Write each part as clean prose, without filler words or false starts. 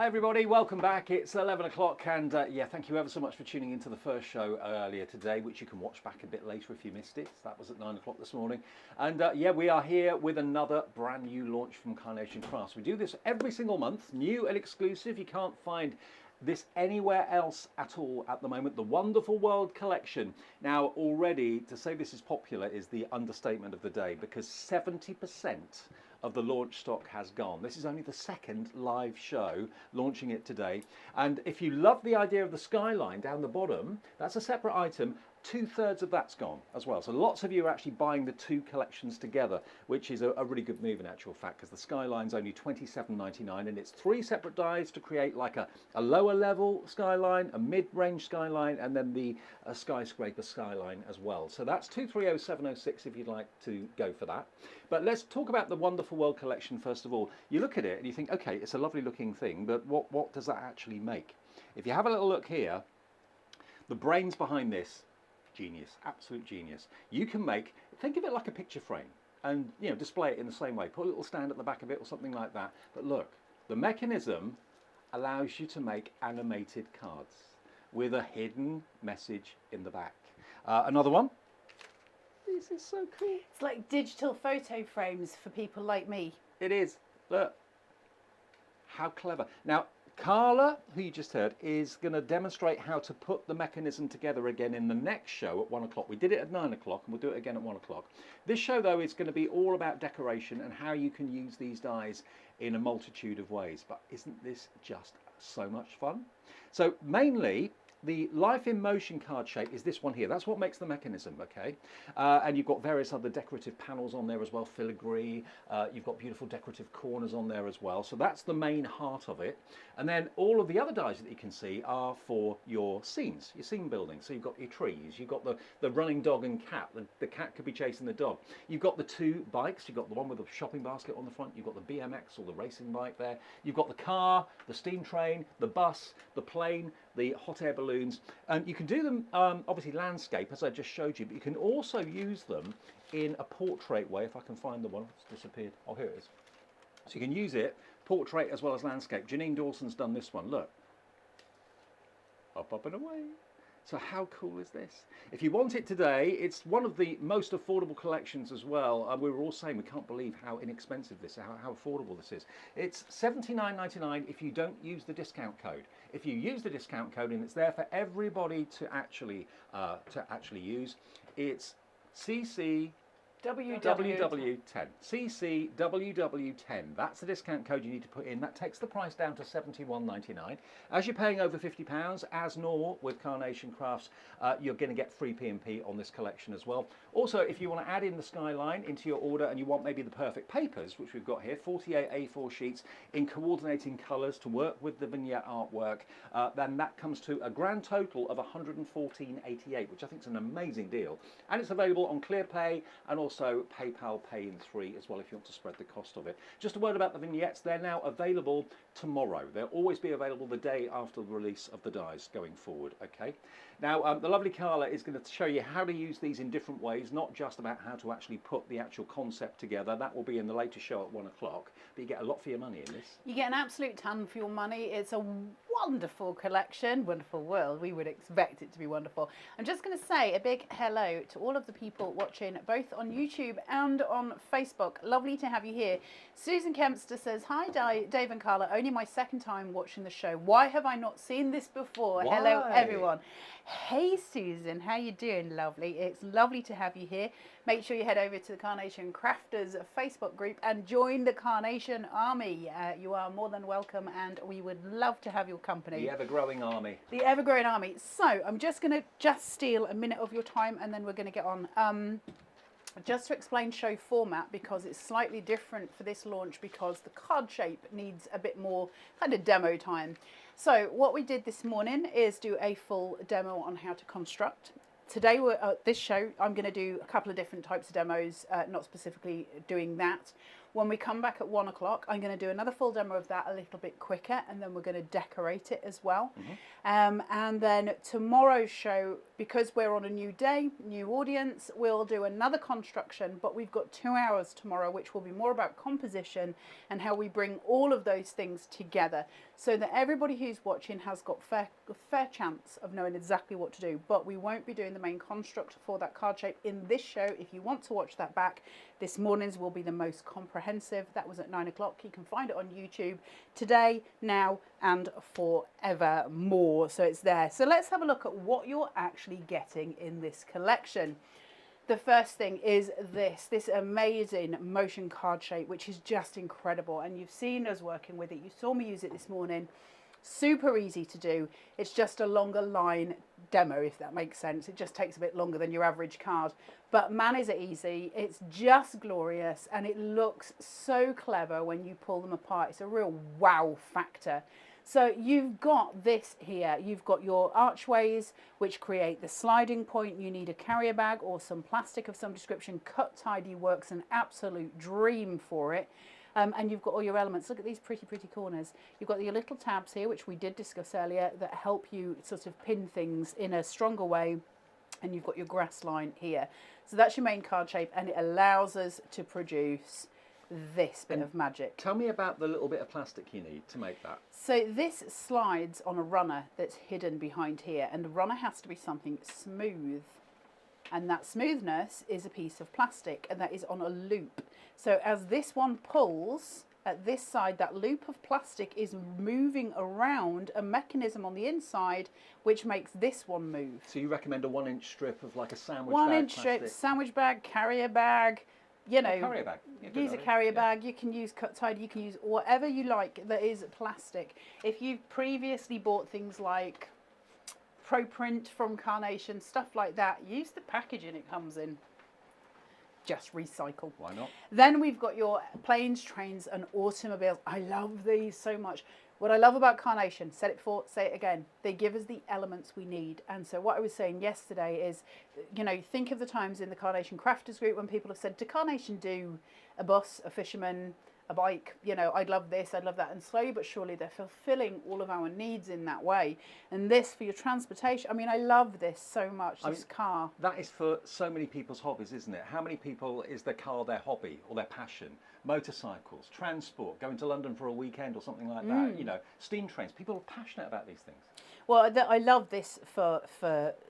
Hi everybody, welcome back. It's 11 o'clock and yeah, thank you ever so much for tuning into the first show earlier today, which you can watch back a bit later if you missed it. That was at 9 o'clock this morning. And yeah, we are here with another brand new launch from Carnation Crafts. We do this every single month, new and exclusive. You can't find this anywhere else at all at the moment. The Wonderful World collection. Now already to say this is popular is the understatement of the day, because 70% of the launch stock has gone. This is only the second live show launching it today. And if you love the idea of the Skyline down the bottom, that's a separate item. 2/3 of that's gone as well. So lots of you are actually buying the two collections together, which is a really good move in actual fact, because the Skyline's only $27.99 and it's 3 separate dies to create like a lower level Skyline, a mid-range Skyline, and then the skyscraper Skyline as well. So that's 230706 if you'd like to go for that. But let's talk about the Wonderful World collection first of all. You look at it and you think, okay, it's a lovely looking thing, but what does that actually make? If you have a little look here, the brains behind this, genius, absolute genius. You can make, think of it like a picture frame and, you know, display it in the same way. Put a little stand at the back of it or something like that. But look, the mechanism allows you to make animated cards with a hidden message in the back. Another one. This is so cool. It's like digital photo frames for people like me. It is. Look. How clever. Now, Carla, who you just heard, is going to demonstrate how to put the mechanism together again in the next show at 1 o'clock. We did it at 9 o'clock and we'll do it again at 1 o'clock. This show, though, is going to be all about decoration and how you can use these dies in a multitude of ways. But isn't this just so much fun? So mainly, the Life in Motion card shape is this one here. That's what makes the mechanism, okay? And you've got various other decorative panels on there as well, filigree. You've got beautiful decorative corners on there as well. So that's the main heart of it. And then all of the other dies that you can see are for your scenes, your scene building. So you've got your trees, you've got the running dog and cat. The cat could be chasing the dog. You've got the two bikes. You've got the one with the shopping basket on the front. You've got the BMX or the racing bike there. You've got the car, the steam train, the bus, the plane, the hot air balloons, and you can do them obviously landscape as I just showed you, but you can also use them in a portrait way. If I can find the one, it's disappeared. Oh, here it is. So you can use it portrait as well as landscape. Janine Dawson's done this one. Look, up and away. So how cool is this? If you want it today, it's one of the most affordable collections as well. We were all saying we can't believe how inexpensive this is, how affordable this is. It's $79.99 if you don't use the discount code. If you use the discount code, and it's there for everybody to actually use, it's CC WW10. CCWW10. That's the discount code you need to put in. That takes the price down to $71.99. As you're paying over £50, as normal with Carnation Crafts, you're going to get free P&P on this collection as well. Also, if you want to add in the Skyline into your order and you want maybe the perfect papers, which we've got here, 48 A4 sheets in coordinating colours to work with the vignette artwork, then that comes to a grand total of $114.88, which I think is an amazing deal. And it's available on ClearPay and also PayPal Pay in 3 as well if you want to spread the cost of it. Just a word about the vignettes. They're now available tomorrow. They'll always be available the day after the release of the dies going forward, okay? Now, the lovely Carla is going to show you how to use these in different ways, not just about how to actually put the actual concept together. That will be in the later show at 1 o'clock, but you get a lot for your money in this. You get an absolute ton for your money. It's a wonderful collection, wonderful world. We would expect it to be wonderful. I'm just going to say a big hello to all of the people watching both on YouTube and on Facebook. Lovely to have you here. Susan Kempster says, hi Dave and Carla, only my second time watching the show. Why have I not seen this before? Why? Hello everyone. Hey Susan, how you doing? Lovely. It's lovely to have you here. Make sure you head over to the Carnation Crafters Facebook group and join the Carnation Army. You are more than welcome and we would love to have your company. The ever-growing army. The ever-growing army. So I'm just going to steal a minute of your time and then we're going to get on. Just to explain show format, because it's slightly different for this launch because the card shape needs a bit more kind of demo time. So what we did this morning is do a full demo on how to construct. Today, this show, I'm going to do a couple of different types of demos, not specifically doing that. When we come back at 1 o'clock, I'm going to do another full demo of that a little bit quicker, and then we're going to decorate it as well. And then tomorrow's show, because we're on a new day, new audience, we'll do another construction, but we've got 2 hours tomorrow, which will be more about composition and how we bring all of those things together so that everybody who's watching has got a fair chance of knowing exactly what to do. But we won't be doing the main construct for that card shape in this show. If you want to watch that back, this morning's will be the most comprehensive. That was at 9 o'clock. You can find it on YouTube today, now, and forevermore. So it's there. So let's have a look at what you're actually getting in this collection. The first thing is this amazing motion card shape, which is just incredible. And you've seen us working with it. You saw me use it this morning. Super easy to do. It's just a longer line demo, if that makes sense. It just takes a bit longer than your average card. But man, is it easy. It's just glorious. And it looks so clever when you pull them apart. It's a real wow factor. So you've got this here. You've got your archways, which create the sliding point. You need a carrier bag or some plastic of some description. Cut Tidy works an absolute dream for it. And you've got all your elements. Look at these pretty, pretty corners. You've got your little tabs here, which we did discuss earlier, that help you sort of pin things in a stronger way. And you've got your grass line here. So that's your main card shape, and it allows us to produce this bit of magic. Tell me about the little bit of plastic you need to make that. So this slides on a runner that's hidden behind here, and the runner has to be something smooth. And that smoothness is a piece of plastic, and that is on a loop. So as this one pulls, at this side, that loop of plastic is moving around a mechanism on the inside, which makes this one move. So you recommend a 1-inch strip of like a sandwich bag 1-inch plastic? strip, sandwich bag, carrier bag, you know. Carrier bag. Use a carrier bag, you can use cut tidy, you can use whatever you like that is plastic. If you've previously bought things like Pro Print from Carnation, stuff like that, use the packaging it comes in. Just recycle. Why not? Then we've got your planes, trains and automobiles. I love these so much. What I love about Carnation, said it before, say it again, they give us the elements we need. And so what I was saying yesterday is, you know, think of the times in the Carnation Crafters group when people have said, "Did Carnation do a bus, a fisherman, a bike? You know, I'd love this, I'd love that." And slowly but surely they're fulfilling all of our needs in that way. And this for your transportation, I mean, I love this so much, this car. That is for so many people's hobbies, isn't it? How many people is their car their hobby or their passion? Motorcycles, transport, going to London for a weekend or something like that, you know, steam trains. People are passionate about these things. Well, I love this for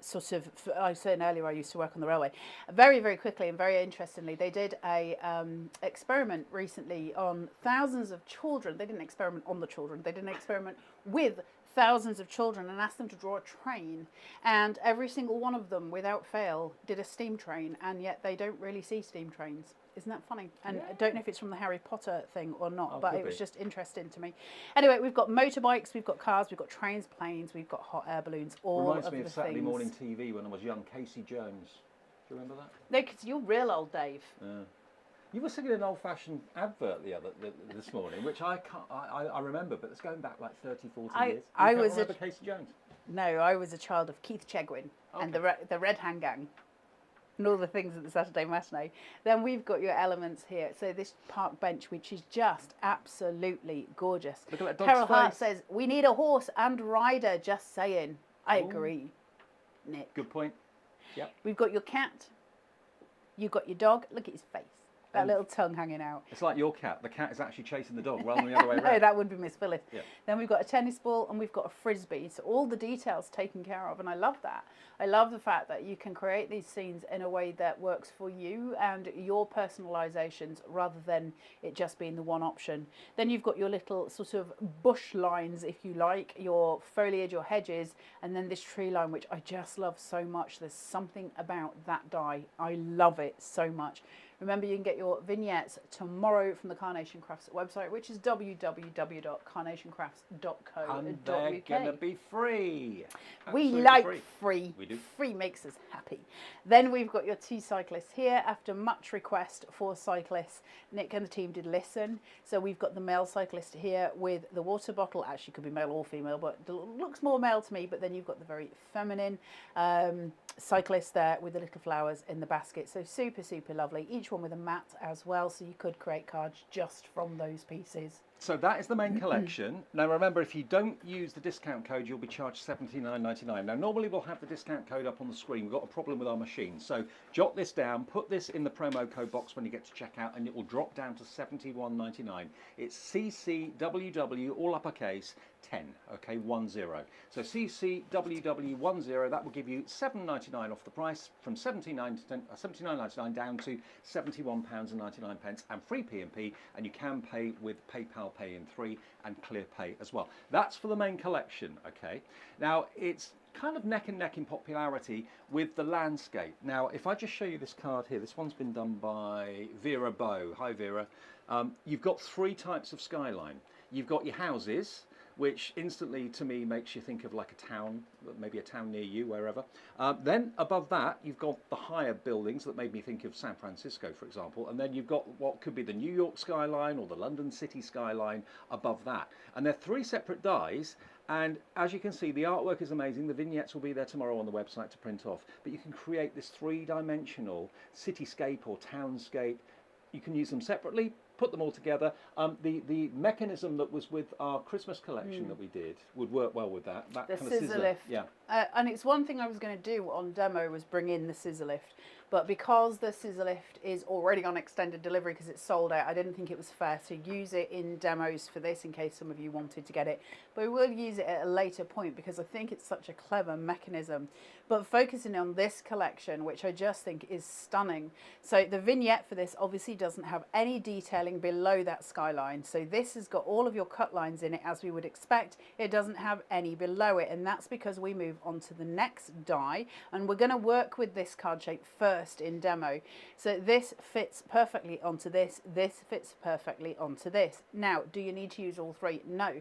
sort of, I was saying earlier I used to work on the railway. Very, very quickly and very interestingly, they did a experiment recently on thousands of children. They didn't experiment on the children. They did an experiment with thousands of children and asked them to draw a train. And every single one of them, without fail, did a steam train. And yet they don't really see steam trains. Isn't that funny? And I don't know if it's from the Harry Potter thing or not, but it was just interesting to me. Anyway, we've got motorbikes, we've got cars, we've got trains, planes, we've got hot air balloons, all Reminds of me the of Saturday things. morning TV when I was young, Casey Jones. Do you remember that? No, because you're real old, Dave. You were singing an old-fashioned advert this morning, which I remember, but it's going back like 30, 40 years. I You was can't remember Casey Jones? No, I was a child of Keith Chegwin and the Red Hand Gang. And all the things at the Saturday matinee. Then we've got your elements here. So this park bench, which is just absolutely gorgeous. Look at that dog's Carol Hart face. says, "We need a horse and rider, just saying." I agree, Nick. Good point. Yep. We've got your cat. You've got your dog. Look at his face. That little tongue hanging out. It's like your cat. The cat is actually chasing the dog rather than the other way around. No, that would be Miss Phyllis. Yeah. Then we've got a tennis ball and we've got a frisbee. So all the details taken care of, and I love that. I love the fact that you can create these scenes in a way that works for you and your personalizations rather than it just being the one option. Then you've got your little sort of bush lines, if you like, your foliage, your hedges, and then this tree line, which I just love so much. There's something about that die. I love it so much. Remember, you can get your vignettes tomorrow from the Carnation Crafts website, which is www.carnationcrafts.co.uk. And they're going to be free. We Absolutely like free. We do. Free makes us happy. Then we've got your two cyclists here. After much request for cyclists, Nick and the team did listen. So we've got the male cyclist here with the water bottle. Actually, could be male or female, but it looks more male to me. But then you've got the very feminine cyclist there with the little flowers in the basket. So super, super lovely. Each each one with a mat as well, so you could create cards just from those pieces. So that is the main collection. Now remember, if you don't use the discount code, you'll be charged $79.99. Now normally we'll have the discount code up on the screen. We've got a problem with our machine. So jot this down, put this in the promo code box when you get to checkout, and it will drop down to $71.99. It's CCWW, all uppercase, 10, okay, 10. So CCWW10, that will give you $7.99 off the price, from $79.99 down to £71.99, and free P&P, and you can pay with PayPal Pay in 3 and Clear Pay as well. That's for the main collection, okay? Now, it's kind of neck and neck in popularity with the landscape. Now, if I just show you this card here, this one's been done by Vera Bow. Hi, Vera. You've got 3 types of skyline. You've got your houses, which instantly to me makes you think of like a town, maybe a town near you, wherever. Then above that, you've got the higher buildings that made me think of San Francisco, for example. And then you've got what could be the New York skyline or the London city skyline above that. And they're 3 separate dies. And as you can see, the artwork is amazing. The vignettes will be there tomorrow on the website to print off. But you can create this 3-dimensional cityscape or townscape. You can use them separately, put them all together. The mechanism that was with our Christmas collection that we did would work well with that. That The kind of scissor lift. Yeah. And it's one thing I was going to do on demo was bring in the scissor lift. But because the scissor lift is already on extended delivery because it's sold out, I didn't think it was fair to use it in demos for this in case some of you wanted to get it. But we will use it at a later point because I think it's such a clever mechanism. But focusing on this collection, which I just think is stunning. So the vignette for this obviously doesn't have any detailing below that skyline. So this has got all of your cut lines in it as we would expect. It doesn't have any below it, and that's because we move on to the next die, and we're going to work with this card shape first in demo. So this fits perfectly onto this fits perfectly onto this. Now, do you need to use all 3? No.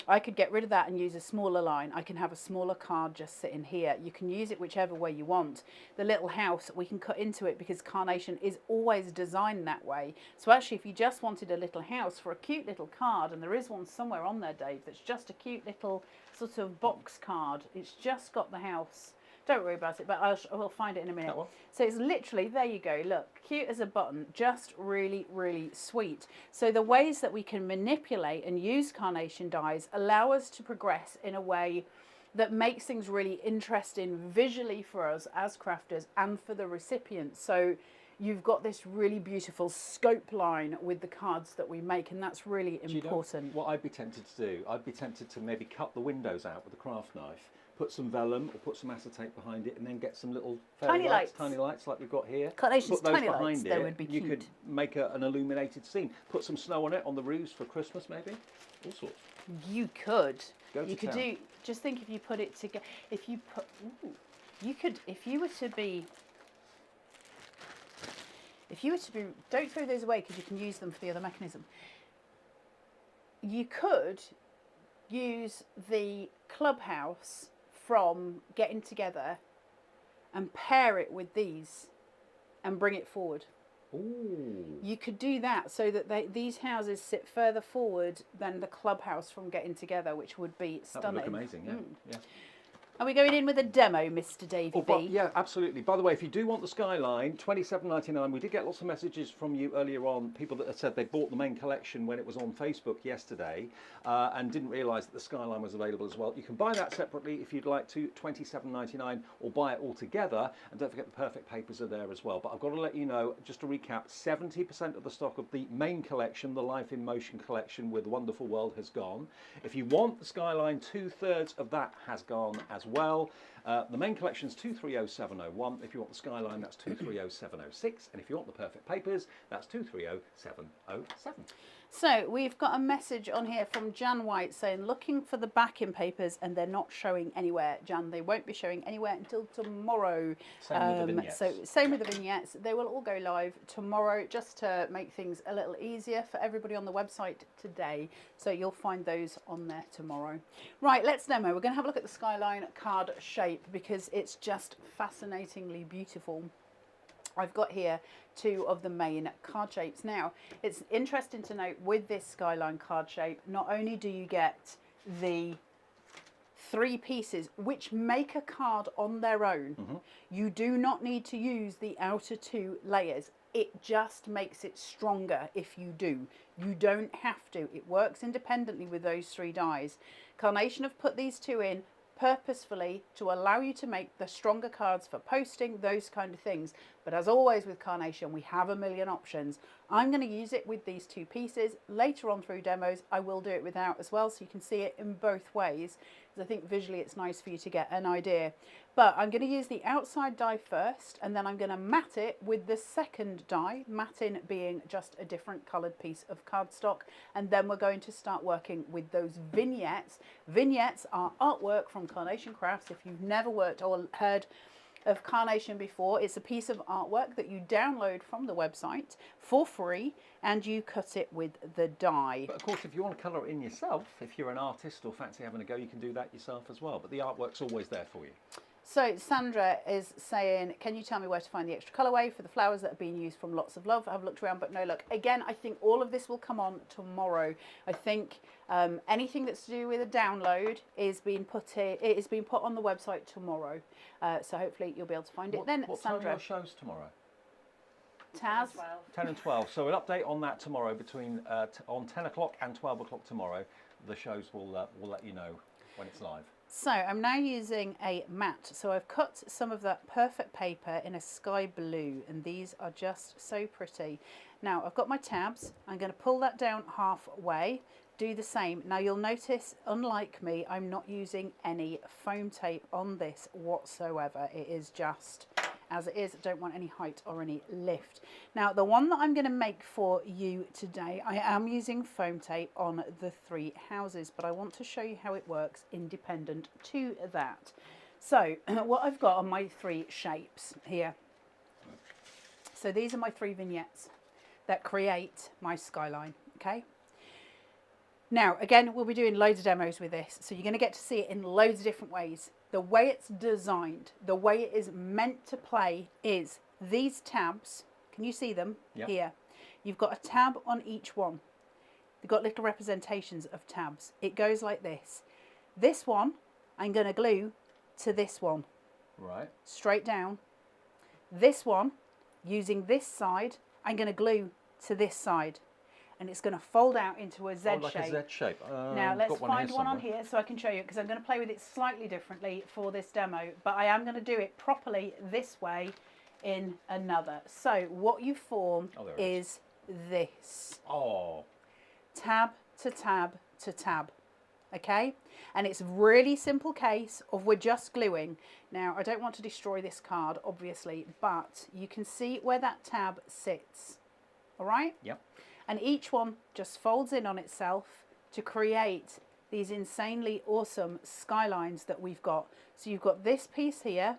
I could get rid of that and use a smaller line. I can have a smaller card just sitting here. You can use it whichever way you want. The little house we can cut into it because Carnation is always designed that way. So actually, if you just wanted a little house for a cute little card, and there is one somewhere on there, Dave, that's just a cute little sort of box card. It's just got the house. Don't worry about it, but we'll find it in a minute. So it's literally, there you go, look, cute as a button, just really, really sweet. So the ways that we can manipulate and use Carnation dies allow us to progress in a way that makes things really interesting visually for us as crafters and for the recipients. So you've got this really beautiful scope line with the cards that we make, and that's really important. You know what I'd be tempted to do? I'd be tempted to maybe cut the windows out with a craft knife, put some vellum or put some acetate behind it, and then get some little tiny lights like we've got here. Carnation's put those tiny behind lights, it. they would be You cute. could make an illuminated scene. Put some snow on it on the roofs for Christmas, maybe. All sorts. You could. Go to You could town. do. Just think if you put it together. If you put. Ooh, you could. If you were to be. If you were to be. Don't throw those away because you can use them for the other mechanism. You could use the clubhouse from Getting Together and pair it with these and bring it forward. Ooh. You could do that so that these houses sit further forward than the clubhouse from Getting Together, which would be stunning. That would look amazing, yeah. Yeah. Are we going in with a demo, Mr. Davey Oh, B? yeah, absolutely. By the way, if you do want the Skyline, $27.99. We did get lots of messages from you earlier on, people that had said they bought the main collection when it was on Facebook yesterday and didn't realise that the Skyline was available as well. You can buy that separately if you'd like to, $27.99, or buy it all together. And don't forget the perfect papers are there as well. But I've got to let you know, just to recap, 70% of the stock of the main collection, the Life in Motion collection with Wonderful World, has gone. If you want the Skyline, 2/3 of that has gone as well. The main collection is 230701. If you want the Skyline, that's 230706. And if you want the perfect papers, that's 230707. So we've got a message on here from Jan White saying, looking for the backing papers and they're not showing anywhere. Jan, they won't be showing anywhere until tomorrow. Same with the vignettes. So same with the vignettes. They will all go live tomorrow just to make things a little easier for everybody on the website today. So you'll find those on there tomorrow. Right, let's demo. We're going to have a look at the Skyline card shape because it's just fascinatingly beautiful. I've got here 2 of the main card shapes. Now, it's interesting to note with this Skyline card shape, not only do you get the 3 pieces which make a card on their own, you do not need to use the outer 2 layers. it just makes it stronger if you do. You don't have to. It works independently with those 3 dyes. Carnation have put these 2 in purposefully to allow you to make the stronger cards for posting, those kind of things. But as always with Carnation, we have a million options. I'm going to use it with these 2 pieces. Later on through demos, I will do it without as well, so you can see it in both ways, because I think visually it's nice for you to get an idea. But I'm going to use the outside die first, and then I'm going to matte it with the second die, matting being just a different coloured piece of cardstock. And then we're going to start working with those vignettes. Vignettes are artwork from Carnation Crafts. If you've never worked or heard of Carnation before, it's a piece of artwork that you download from the website for free, and you cut it with the die. But of course, if you want to colour it in yourself, if you're an artist or fancy having a go, you can do that yourself as well. But the artwork's always there for you. So Sandra is saying, can you tell me where to find the extra colourway for the flowers that are being used from Lots of Love? I've looked around, but no luck. Again, I think all of this will come on tomorrow. I think anything that's to do with a download is being put on the website tomorrow. So hopefully you'll be able to find it then. What Sandra. time are your shows tomorrow? Taz? 10 and 12. So an update on that tomorrow between on 10 o'clock and 12 o'clock tomorrow. The shows will let you know when it's live. So I'm now using a matte. So I've cut some of that perfect paper in a sky blue, and these are just so pretty. Now I've got my tabs. I'm going to pull that down halfway, do the same. Now you'll notice, unlike me, I'm not using any foam tape on this whatsoever. It is just as it is. I don't want any height or any lift. Now the one that I'm going to make for you today, I am using foam tape on the 3 houses, but I want to show you how it works independent to that. So what I've got on my 3 shapes here. So these are my 3 vignettes that create my skyline, okay? Now, again, we'll be doing loads of demos with this, so you're going to get to see it in loads of different ways. The way it's designed, the way it is meant to play is these tabs. Can you see them? Yep. Here? You've got a tab on each one. They've got little representations of tabs. It goes like this. This one, I'm going to glue to this one. Right. Straight down. This one, using this side, I'm going to glue to this side. And it's going to fold out into a Z shape. Like a Z shape. Now let's find one on here so I can show you, because I'm going to play with it slightly differently for this demo, but I am going to do it properly this way in another. So what you form is this. Oh. Tab to tab to tab. Okay? And it's a really simple case of we're just gluing. Now I don't want to destroy this card, obviously, but you can see where that tab sits. All right? Yep. And each one just folds in on itself to create these insanely awesome skylines that we've got. So you've got this piece here,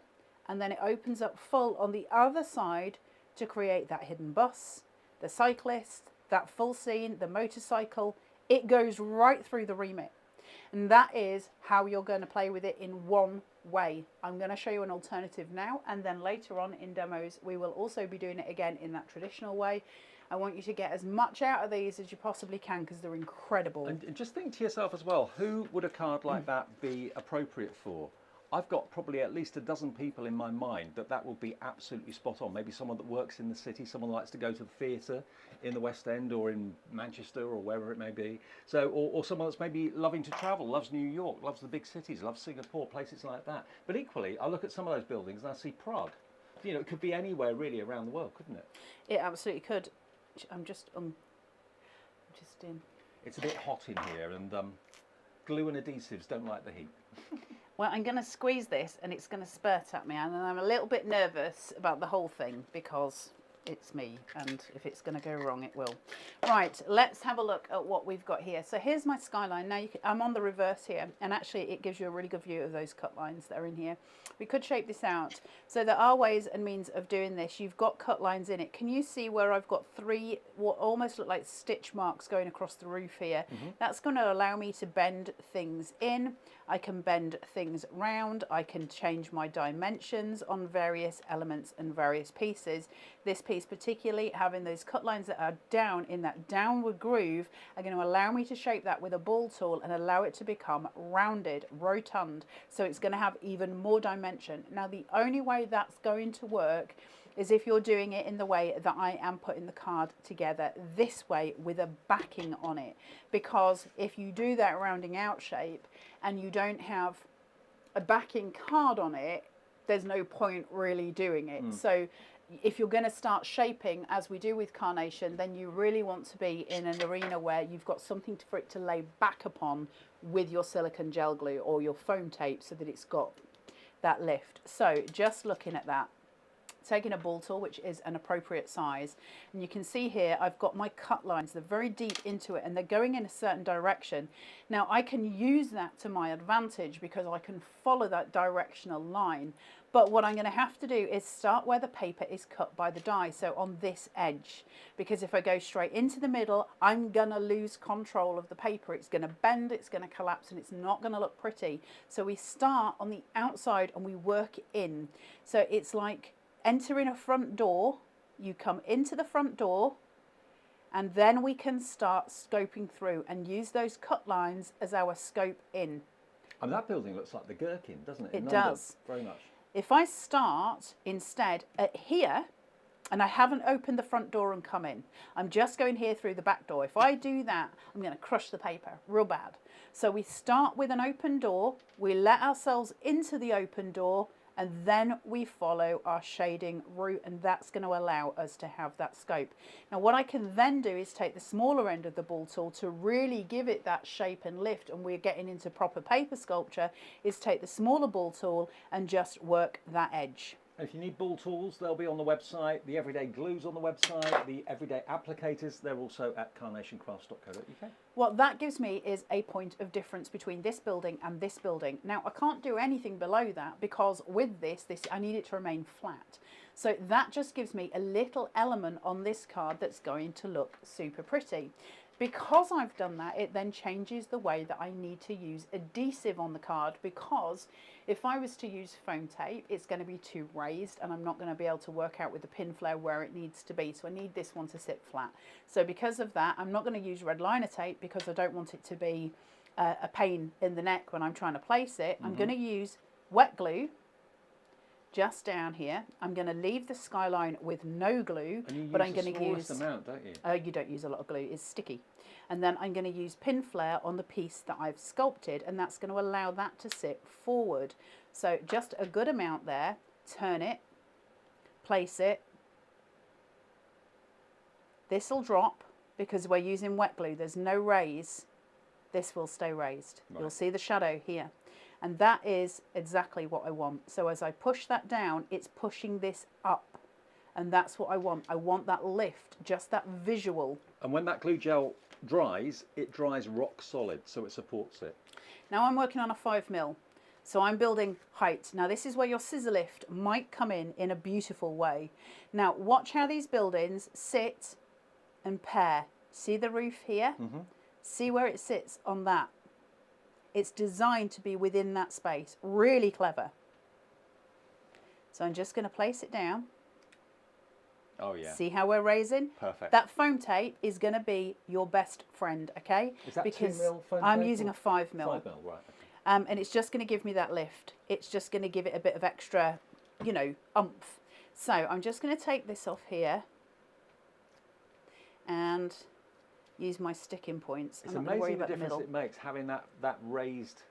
and then it opens up full on the other side to create that hidden bus, the cyclist, that full scene, the motorcycle. It goes right through the remit. And that is how you're going to play with it in one way. I'm going to show you an alternative now, and then later on in demos we will also be doing it again in that traditional way. I want you to get as much out of these as you possibly can, because they're incredible. And just think to yourself as well, who would a card like that be appropriate for? I've got probably at least a dozen people in my mind that will be absolutely spot on. Maybe someone that works in the city, someone that likes to go to the theatre in the West End or in Manchester or wherever it may be. So, or someone that's maybe loving to travel, loves New York, loves the big cities, loves Singapore, places like that. But equally, I look at some of those buildings and I see Prague. You know, it could be anywhere really around the world, couldn't it? It absolutely could. I'm just in. It's a bit hot in here, and glue and adhesives don't like the heat. Well, I'm going to squeeze this and it's going to spurt at me, and I'm a little bit nervous about the whole thing because it's me, and if it's going to go wrong, it will. Right, let's have a look at what we've got here. So here's my skyline. Now I'm on the reverse here, and actually it gives you a really good view of those cut lines that are in here. We could shape this out. So there are ways and means of doing this. You've got cut lines in it. Can you see where I've got 3 what almost look like stitch marks going across the roof here? Mm-hmm. That's going to allow me to bend things in. I can bend things round. I can change my dimensions on various elements and various pieces. This piece particularly, having those cut lines that are down in that downward groove, are going to allow me to shape that with a ball tool and allow it to become rounded, rotund. So it's going to have even more dimension. Now the only way that's going to work is if you're doing it in the way that I am putting the card together, this way with a backing on it. Because if you do that rounding out shape and you don't have a backing card on it, there's no point really doing it. So if you're going to start shaping as we do with Carnation, then you really want to be in an arena where you've got something for it to lay back upon with your silicone gel glue or your foam tape so that it's got that lift. So just looking at that, taking a ball tool, which is an appropriate size, and you can see here I've got my cut lines. They're very deep into it and they're going in a certain direction. Now I can use that to my advantage because I can follow that directional line. But what I'm going to have to do is start where the paper is cut by the die, so on this edge, because if I go straight into the middle, I'm going to lose control of the paper. It's going to bend, it's going to collapse, and it's not going to look pretty. So we start on the outside and we work in. So it's like entering a front door. You come into the front door, and then we can start scoping through and use those cut lines as our scope in. And that building looks like the Gherkin, doesn't it? It does. Very much. If I start instead at here, and I haven't opened the front door and come in, I'm just going here through the back door. If I do that, I'm going to crush the paper real bad. So we start with an open door, we let ourselves into the open door, and then we follow our shading route, and that's going to allow us to have that scope. Now what I can then do is take the smaller end of the ball tool to really give it that shape and lift, and we're getting into proper paper sculpture, is take the smaller ball tool and just work that edge. And if you need ball tools, they'll be on the website. The everyday glues on the website. The everyday applicators, they're also at carnationcrafts.co.uk. What that gives me is a point of difference between this building and this building. Now I can't do anything below that because with this I need it to remain flat. So that just gives me a little element on this card that's going to look super pretty. Because I've done that, it then changes the way that I need to use adhesive on the card, because if I was to use foam tape, it's going to be too raised and I'm not going to be able to work out with the pin flare where it needs to be. So I need this one to sit flat. So because of that, I'm not going to use red liner tape because I don't want it to be a pain in the neck when I'm trying to place it. I'm going to use wet glue just down here. I'm going to leave the Skyline with no glue, but I'm going to use amount, don't you? You don't use a lot of glue, it's sticky. And then I'm going to use pin flare on the piece that I've sculpted, and that's going to allow that to sit forward. So just a good amount there. Turn it, place it. This will drop because we're using wet glue. There's no raise. This will stay raised. Right. You'll see the shadow here. And that is exactly what I want. So as I push that down, it's pushing this up. And that's what I want. I want that lift, just that visual. And when that glue gel dries, it dries rock solid, so it supports it. Now I'm working on a 5mm. So I'm building height. Now this is where your scissor lift might come in a beautiful way. Now watch how these buildings sit and pair. See the roof here? See where it sits on that. It's designed to be within that space. Really clever. So I'm just going to place it down. Oh yeah. See how we're raising? Perfect. That foam tape is going to be your best friend, okay? Is that because 2mm foam I'm tape using or a 5mm. 5mm, right. Okay. And it's just going to give me that lift. It's just going to give it a bit of extra, you know, oomph. So I'm just going to take this off here and use my sticking points. It's I'm not going to worry amazing the about the difference middle. it makes having that raised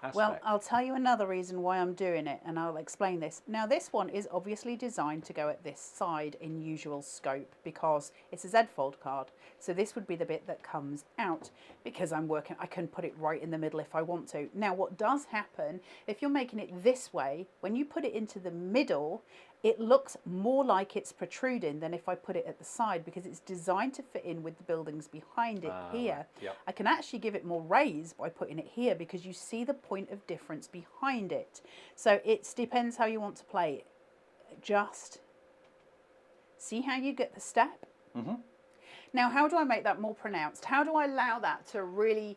aspect. Well, I'll tell you another reason why I'm doing it, and I'll explain this. Now, this one is obviously designed to go at this side in usual scope because it's a Z-fold card. So this would be the bit that comes out because I'm working, I can put it right in the middle if I want to. Now, what does happen, if you're making it this way, when you put it into the middle, it looks more like it's protruding than if I put it at the side because it's designed to fit in with the buildings behind it here. Right. Yep. I can actually give it more raise by putting it here because you see the point of difference behind it. So it depends how you want to play it. Just see how you get the step. Now, how do I make that more pronounced? How do I allow that to really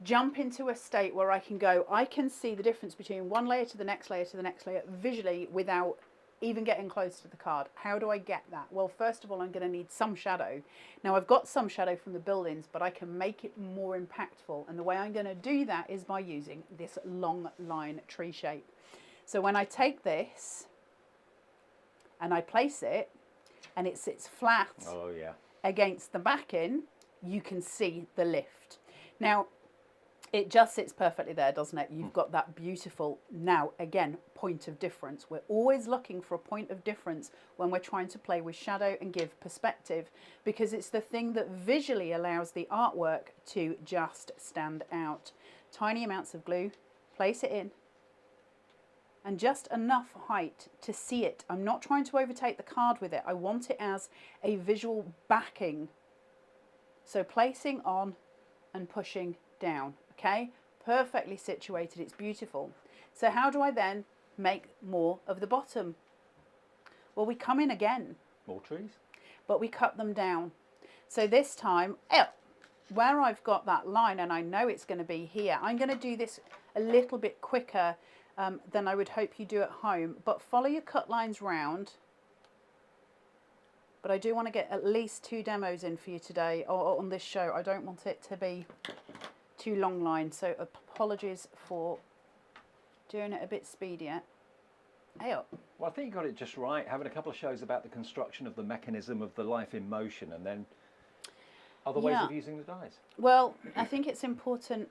jump into a state where I can see the difference between one layer to the next layer to the next layer visually without even getting close to the card? How do I get that? Well, first of all, I'm going to need some shadow. Now, I've got some shadow from the buildings, but I can make it more impactful. And the way I'm going to do that is by using this long line tree shape. So when I take this and I place it and it sits flat Oh, yeah. against the backing, you can see the lift. Now, it just sits perfectly there, doesn't it? You've got that beautiful, now again, point of difference. We're always looking for a point of difference when we're trying to play with shadow and give perspective, because it's the thing that visually allows the artwork to just stand out. Tiny amounts of glue, place it in, and just enough height to see it. I'm not trying to overtake the card with it. I want it as a visual backing. So placing on and pushing down, okay? Perfectly situated, it's beautiful. So how do I then make more of the bottom? Well, we come in again. More trees? But we cut them down. So this time, where I've got that line and I know it's going to be here, I'm going to do this a little bit quicker than I would hope you do at home, but follow your cut lines round. But I do want to get at least 2 demos in for you today, or on this show. I don't want it to be too long line, so apologies for doing it a bit speedier. Well, I think you got it just right, having a couple of shows about the construction of the mechanism of the life in motion, and then other ways of using the dies. Well, I think it's important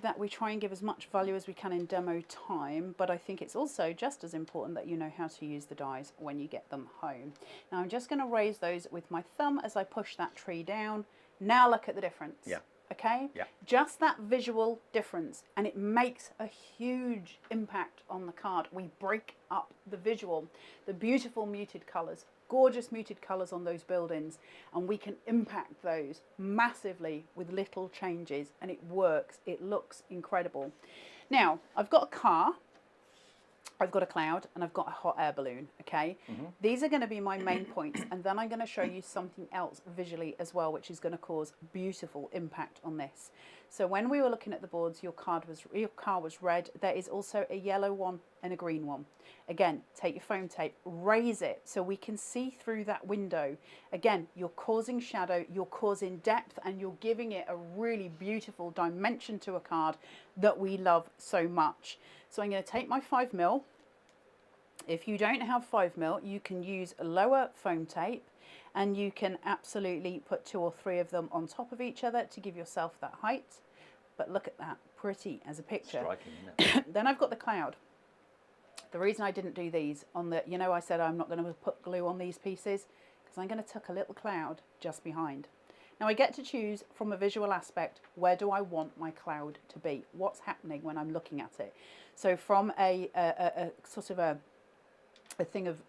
that we try and give as much value as we can in demo time, but I think it's also just as important that you know how to use the dies when you get them home. Now I'm just going to raise those with my thumb as I push that tree down. Now look at the difference. Yeah. Okay? Yeah. Just that visual difference, and it makes a huge impact on the card. We break up the visual, the beautiful muted colours, gorgeous muted colours on those buildings, and we can impact those massively with little changes, and it works. It looks incredible. Now, I've got a car, I've got a cloud, and I've got a hot air balloon, okay? These are going to be my main points, and then I'm going to show you something else visually as well, which is going to cause beautiful impact on this. So when we were looking at the boards, your car was red. There is also a yellow one and a green one. Again, take your foam tape, raise it so we can see through that window. Again, you're causing shadow, you're causing depth, and you're giving it a really beautiful dimension to a card that we love so much. So I'm going to take my 5mm. If you don't have 5mm, you can use a lower foam tape, and you can absolutely put 2 or 3 of them on top of each other to give yourself that height. But look at that, pretty as a picture. Striking, isn't it? Then I've got the cloud. The reason I didn't do these on the, you know, I said I'm not going to put glue on these pieces, because I'm going to tuck a little cloud just behind. Now I get to choose from a visual aspect, where do I want my cloud to be? What's happening when I'm looking at it? So from a sort of a thing of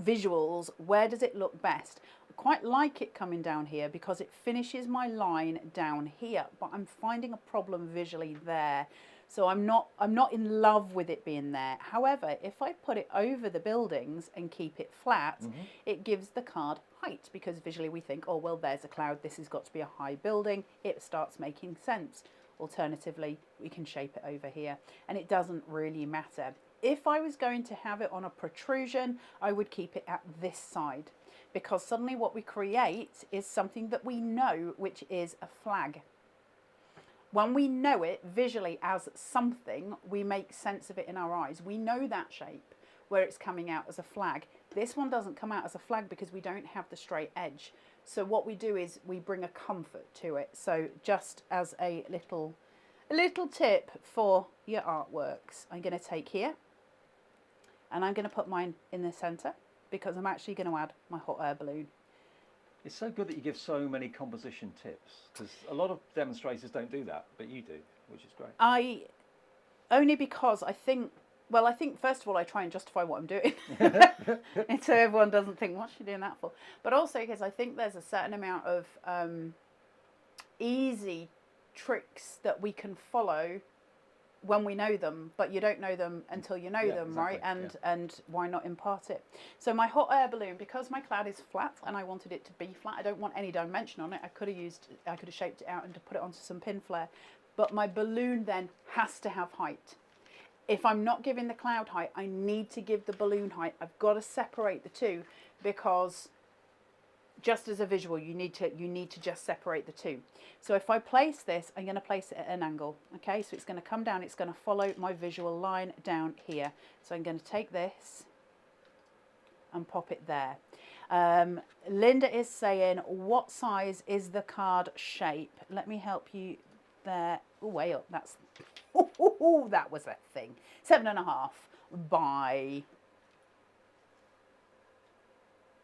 visuals, where does it look best? I quite like it coming down here because it finishes my line down here, but I'm finding a problem visually there. So I'm not in love with it being there. However, if I put it over the buildings and keep it flat, it gives the card height, because visually we think, oh, well, there's a cloud, this has got to be a high building. It starts making sense. Alternatively, we can shape it over here, and it doesn't really matter. If I was going to have it on a protrusion, I would keep it at this side, because suddenly what we create is something that we know, which is a flag. When we know it visually as something, we make sense of it in our eyes. We know that shape where it's coming out as a flag. This one doesn't come out as a flag because we don't have the straight edge. So what we do is we bring a comfort to it. So just as a little tip for your artworks, I'm going to take here and I'm going to put mine in the center, because I'm actually going to add my hot air balloon. It's so good that you give so many composition tips, because a lot of demonstrators don't do that, but you do, which is great. Only because I think first of all I try and justify what I'm doing, and so everyone doesn't think, what's she doing that for? But also because I think there's a certain amount of easy tricks that we can follow when we know them, but you don't know them until you know them, exactly, right? And why not impart it? So my hot air balloon, because my cloud is flat and I wanted it to be flat, I don't want any dimension on it. I could have shaped it out and to put it onto some pin flare, but my balloon then has to have height. If I'm not giving the cloud height, I need to give the balloon height. I've got to separate the two, because just as a visual, you need to just separate the two. So if I place this, I'm going to place it at an angle. Okay, so it's going to come down, it's going to follow my visual line down here. So I'm going to take this and pop it there. Linda is saying, what size is the card shape? Let me help you there. Oh, way up. That's, that was a thing. 7.5 by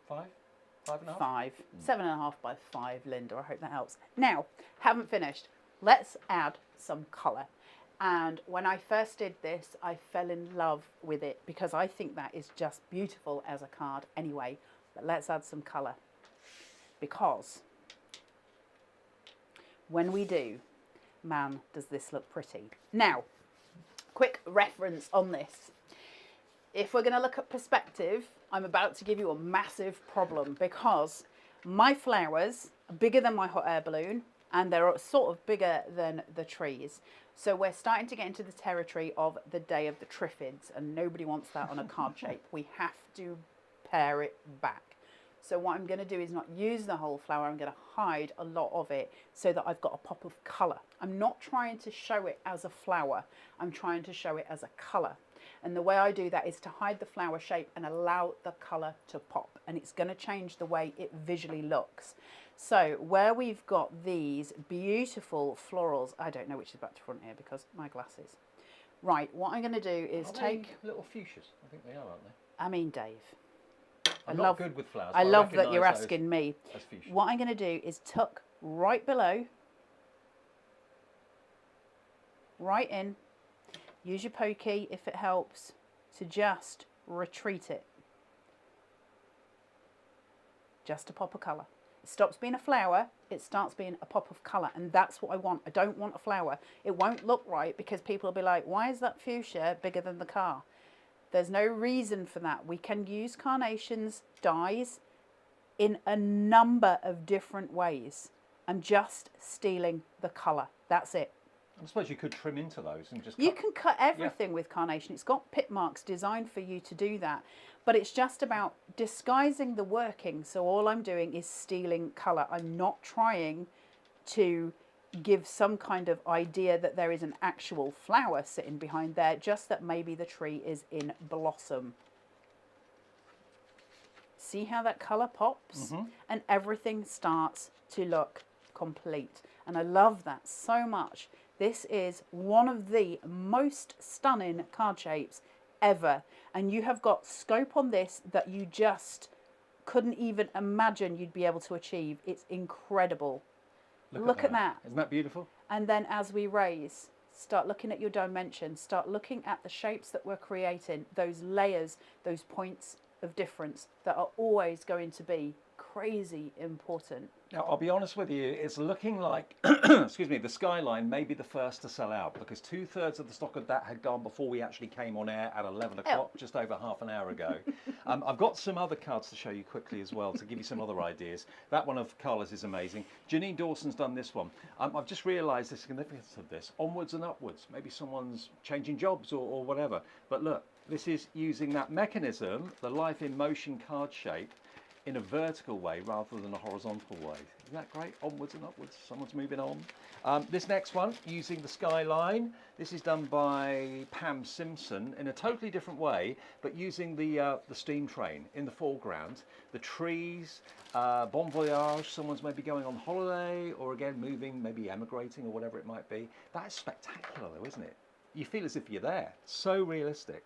5? 5.5? 5. 7.5 by 5, Linda. I hope that helps. Now, haven't finished. Let's add some colour. And when I first did this, I fell in love with it because I think that is just beautiful as a card anyway. But let's add some colour, because when we do, man, does this look pretty. Now, quick reference on this. If we're going to look at perspective, I'm about to give you a massive problem, because my flowers are bigger than my hot air balloon, and they're sort of bigger than the trees. So we're starting to get into the territory of the day of the triffids, and nobody wants that on a card shape. We have to pare it back. So what I'm going to do is not use the whole flower. I'm going to hide a lot of it so that I've got a pop of colour. I'm not trying to show it as a flower. I'm trying to show it as a colour. And the way I do that is to hide the flower shape and allow the colour to pop. And it's going to change the way it visually looks. So where we've got these beautiful florals, I don't know which is back to front here because my glasses. Right, what I'm going to do is take little fuchsias. I think they are, aren't they? I mean, Dave. I'm not good with flowers. I love that you're asking me. As fuchsia. What I'm going to do is tuck right below, right in. Use your pokey if it helps to just retreat it. Just a pop of colour. It stops being a flower, it starts being a pop of colour, and that's what I want. I don't want a flower. It won't look right because people will be like, why is that fuchsia bigger than the car? There's no reason for that. We can use carnations dyes in a number of different ways. I'm just stealing the colour. That's it. I suppose you could trim into those and just You can cut everything with carnation. It's got pit marks designed for you to do that. But it's just about disguising the working. So all I'm doing is stealing colour. I'm not trying to give some kind of idea that there is an actual flower sitting behind there, just that maybe the tree is in blossom. See how that colour pops? And everything starts to look complete. And I love that so much. This is one of the most stunning card shapes ever. And you have got scope on this that you just couldn't even imagine you'd be able to achieve. It's incredible. Look at that. Isn't that beautiful? And then as we raise, start looking at your dimensions. Start looking at the shapes that we're creating, those layers, those points of difference that are always going to be crazy important. Now, I'll be honest with you, it's looking like, excuse me, the Skyline may be the first to sell out, because 2/3 of the stock of that had gone before we actually came on air at 11 o'clock, just over half an hour ago. I've got some other cards to show you quickly as well, to give you some other ideas. That one of Carla's is amazing. Janine Dawson's done this one. I've just realised the significance of this. Onwards and upwards. Maybe someone's changing jobs or whatever. But look, this is using that mechanism, the life in motion card shape, in a vertical way rather than a horizontal way. Isn't that great? Onwards and upwards, someone's moving on. This next one, using the Skyline. This is done by Pam Simpson in a totally different way, but using the steam train in the foreground. The trees, bon voyage, someone's maybe going on holiday, or again moving, maybe emigrating or whatever it might be. That is spectacular though, isn't it? You feel as if you're there. So realistic.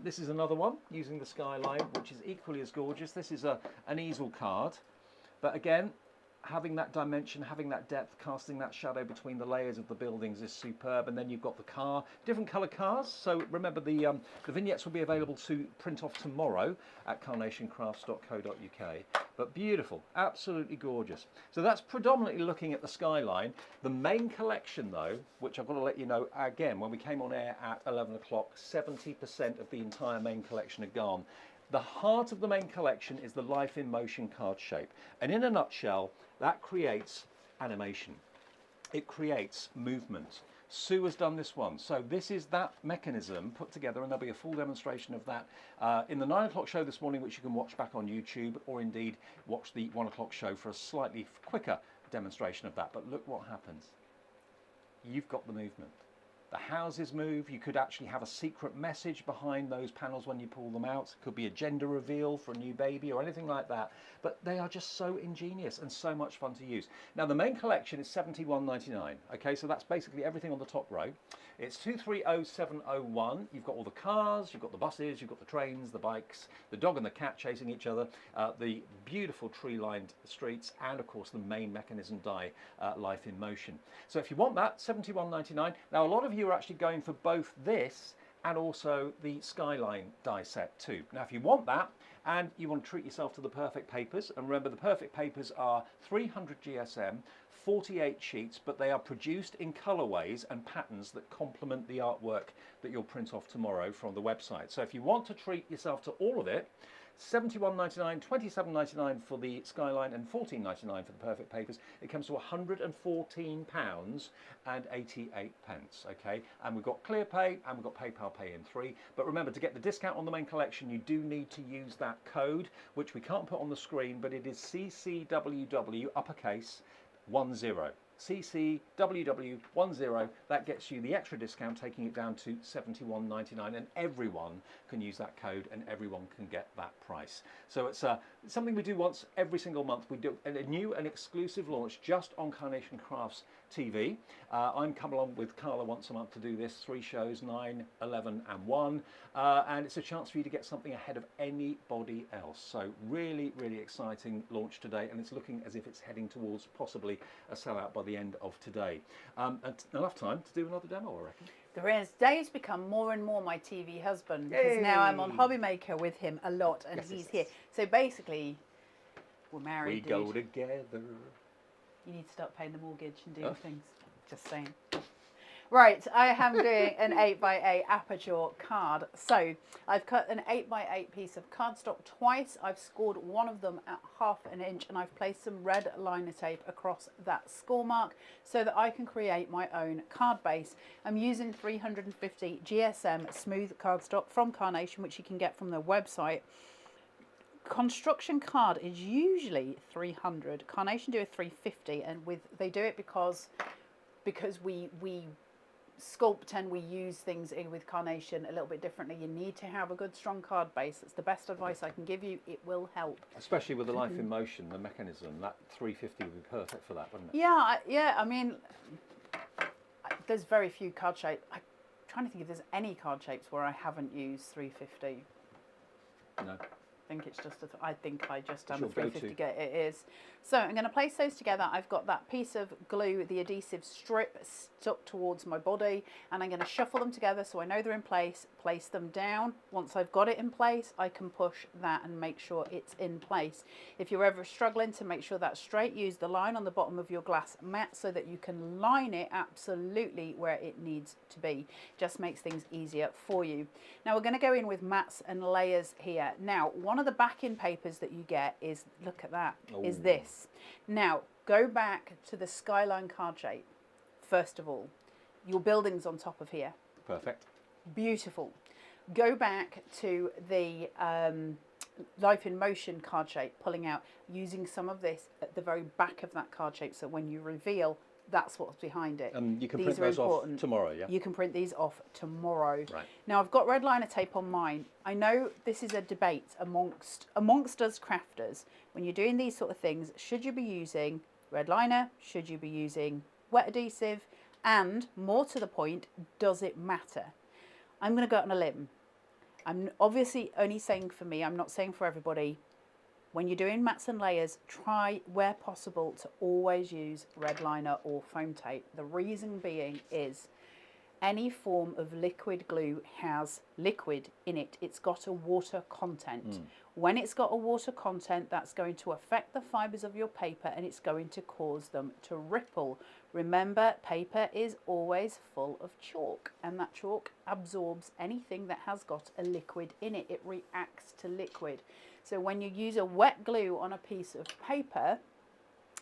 This is another one using the Skyline, which is equally as gorgeous. This is an easel card, but again, having that dimension, having that depth, casting that shadow between the layers of the buildings is superb. And then you've got the car, different colour cars. So remember, the vignettes will be available to print off tomorrow at carnationcrafts.co.uk. But beautiful, absolutely gorgeous. So that's predominantly looking at the Skyline. The main collection though, which I've got to let you know again, when we came on air at 11 o'clock, 70% of the entire main collection had gone. The heart of the main collection is the life in motion card shape. And in a nutshell, that creates animation. It creates movement. Sue has done this one. So this is that mechanism put together, and there'll be a full demonstration of that in the 9 o'clock show this morning, which you can watch back on YouTube, or indeed watch the 1 o'clock show for a slightly quicker demonstration of that. But look what happens. You've got the movement. the houses move. You could actually have a secret message behind those panels when you pull them out. It could be a gender reveal for a new baby or anything like that. But they are just so ingenious and so much fun to use. Now the main collection is $71.99. Okay, so that's basically everything on the top row. It's 230701. You've got all the cars, you've got the buses, you've got the trains, the bikes, the dog and the cat chasing each other, the beautiful tree-lined streets, and of course the main mechanism die, Life in Motion. So if you want that, $71.99. Now a lot of you are actually going for both this and also the Skyline die set too. Now if you want that and you want to treat yourself to the Perfect Papers, and remember the Perfect Papers are 300 GSM, 48 sheets, but they are produced in colorways and patterns that complement the artwork that you'll print off tomorrow from the website. So if you want to treat yourself to all of it, $71.99, $27.99 for the Skyline and $14.99 for the Perfect Papers. It comes to £114 and 88 pence, okay? And we've got ClearPay and we've got PayPal Pay in 3. But remember, to get the discount on the main collection, you do need to use that code, which we can't put on the screen, but it is CCWW uppercase 10. CCWW10. That gets you the extra discount, taking it down to $71.99, and everyone can use that code and everyone can get that price. So it's something we do once every single month. We do a new and exclusive launch just on Carnation Crafts TV. I'm coming along with Carla once a month to do this, 3 shows, 9, 11 and 1, and it's a chance for you to get something ahead of anybody else. So really, really exciting launch today, and it's looking as if it's heading towards possibly a sellout by the end of today. And enough time to do another demo, I reckon. There is. Dave's become more and more my TV husband, because now I'm on Hobby Maker with him a lot, and he's here. So basically, we're married. We go together. You need to start paying the mortgage and doing things. Just saying. Right, I am doing an 8x8 aperture card. So I've cut an 8x8 piece of cardstock twice. I've scored one of them at 1/2 inch, and I've placed some red liner tape across that score mark so that I can create my own card base. I'm using 350 GSM smooth cardstock from Carnation, which you can get from their website. Construction card is usually 300. Carnation do a 350, and they do it because we sculpt and we use things in with Carnation a little bit differently. You need to have a good strong card base. That's the best advice I can give you. It will help, especially with the Life in Motion, the mechanism. That 350 would be perfect for that, wouldn't it? Yeah. I mean, there's very few card shapes. I'm trying to think if there's any card shapes where I haven't used 350. No. I think it's just I think I just done 350. It is. So I'm going to place those together. I've got that piece of glue, the adhesive strip, stuck towards my body, and I'm going to shuffle them together so I know they're in place. Place them down. Once I've got it in place, I can push that and make sure it's in place. If you're ever struggling to make sure that's straight, use the line on the bottom of your glass mat so that you can line it absolutely where it needs to be. Just makes things easier for you. Now we're going to go in with mats and layers here. Now one of the backing papers that you get is, look at that, is this. Now go back to the Skyline card shape. First of all, your building's on top of here. Perfect. Beautiful. Go back to the Life in Motion card shape, pulling out, using some of this at the very back of that card shape, so when you reveal, that's what's behind it. You can print those off tomorrow, yeah? You can print these off tomorrow. Right. Now, I've got red liner tape on mine. I know this is a debate amongst us crafters. When you're doing these sort of things, should you be using red liner? Should you be using wet adhesive? And more to the point, does it matter? I'm going to go out on a limb. I'm obviously only saying for me, I'm not saying for everybody. When you're doing mats and layers, try, where possible, to always use red liner or foam tape. The reason being is any form of liquid glue has liquid in it. It's got a water content. When it's got a water content, that's going to affect the fibres of your paper and it's going to cause them to ripple. Remember, paper is always full of chalk, and that chalk absorbs anything that has got a liquid in it. It reacts to liquid. So when you use a wet glue on a piece of paper,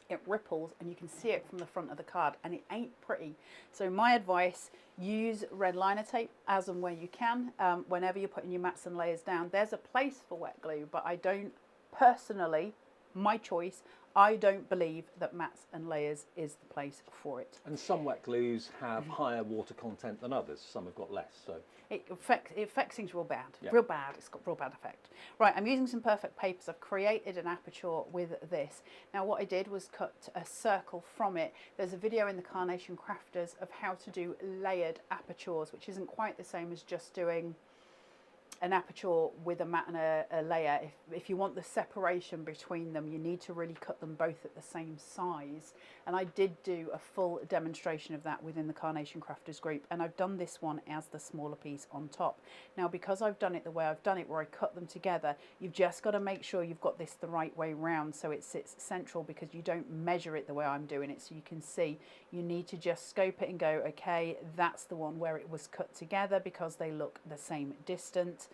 it ripples and you can see it from the front of the card, and it ain't pretty. So my advice, use red liner tape as and where you can. Whenever you're putting your mats and layers down, there's a place for wet glue, but I don't personally, my choice, I don't believe that mats and layers is the place for it. And some wet glues have higher water content than others. Some have got less. So It affects things real bad. Yeah. Real bad. It's got real bad effect. Right, I'm using some perfect papers. I've created an aperture with this. Now what I did was cut a circle from it. There's a video in the Carnation Crafters of how to do layered apertures, which isn't quite the same as just doing an aperture with a mat and a layer. If you want the separation between them, you need to really cut them both at the same size. And I did do a full demonstration of that within the Carnation Crafters group, and I've done this one as the smaller piece on top. Now because I've done it the way I've done it, where I cut them together, you've just got to make sure you've got this the right way round so it sits central, because you don't measure it the way I'm doing it. So you can see, you need to just scope it and go, okay, that's the one where it was cut together, because they look the same distance,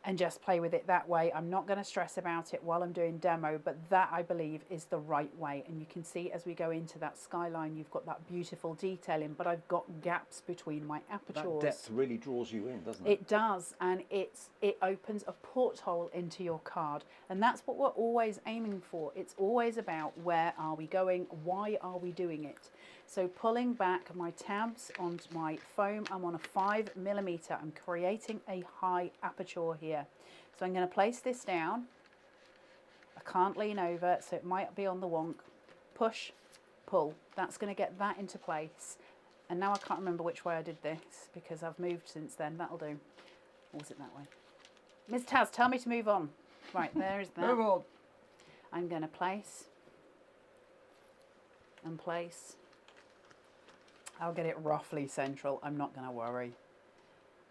and just play with it that way. I'm not going to stress about it while I'm doing demo, but that I believe is the right way. And you can see as we go into that skyline, you've got that beautiful detailing, but I've got gaps between my apertures. that depth really draws you in, doesn't it? It does, and it opens a porthole into your card, and that's what we're always aiming for. It's always about where are we going, why are we doing it. So pulling back my tabs onto my foam, I'm on a 5mm. I'm creating a high aperture here. So I'm going to place this down. I can't lean over, so it might be on the wonk. Push, pull. That's going to get that into place. And now I can't remember which way I did this, because I've moved since then. That'll do. Or was it that way? Ms. Taz, tell me to move on. Right, there is that. Move on. I'm going to place and place. I'll get it roughly central. I'm not going to worry.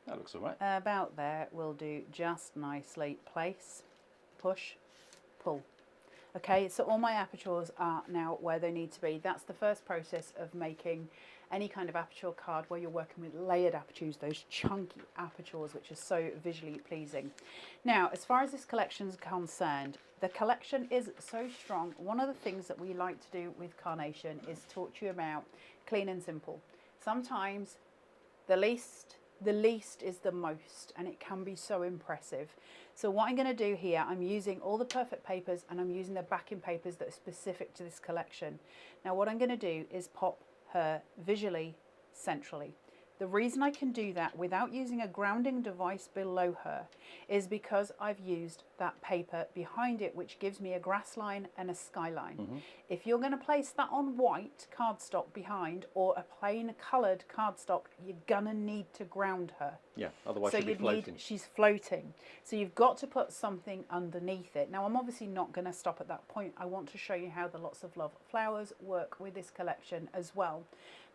That looks all right. About there will do just nicely. Place, push, pull. Okay, so all my apertures are now where they need to be. That's the first process of making any kind of aperture card where you're working with layered apertures, those chunky apertures, which are so visually pleasing. Now, as far as this collection is concerned, the collection is so strong. One of the things that we like to do with Carnation is talk to you about clean and simple. Sometimes the least is the most, and it can be so impressive. So what I'm going to do here, I'm using all the perfect papers, and I'm using the backing papers that are specific to this collection. Now what I'm going to do is pop her visually centrally. The reason I can do that without using a grounding device below her is because I've used that paper behind it, which gives me a grass line and a skyline. If you're going to place that on white cardstock behind, or a plain coloured cardstock, you're going to need to ground her. Yeah, otherwise So she'll be floating. she's floating. So you've got to put something underneath it. Now I'm obviously not going to stop at that point. I want to show you how the Lots of Love flowers work with this collection as well.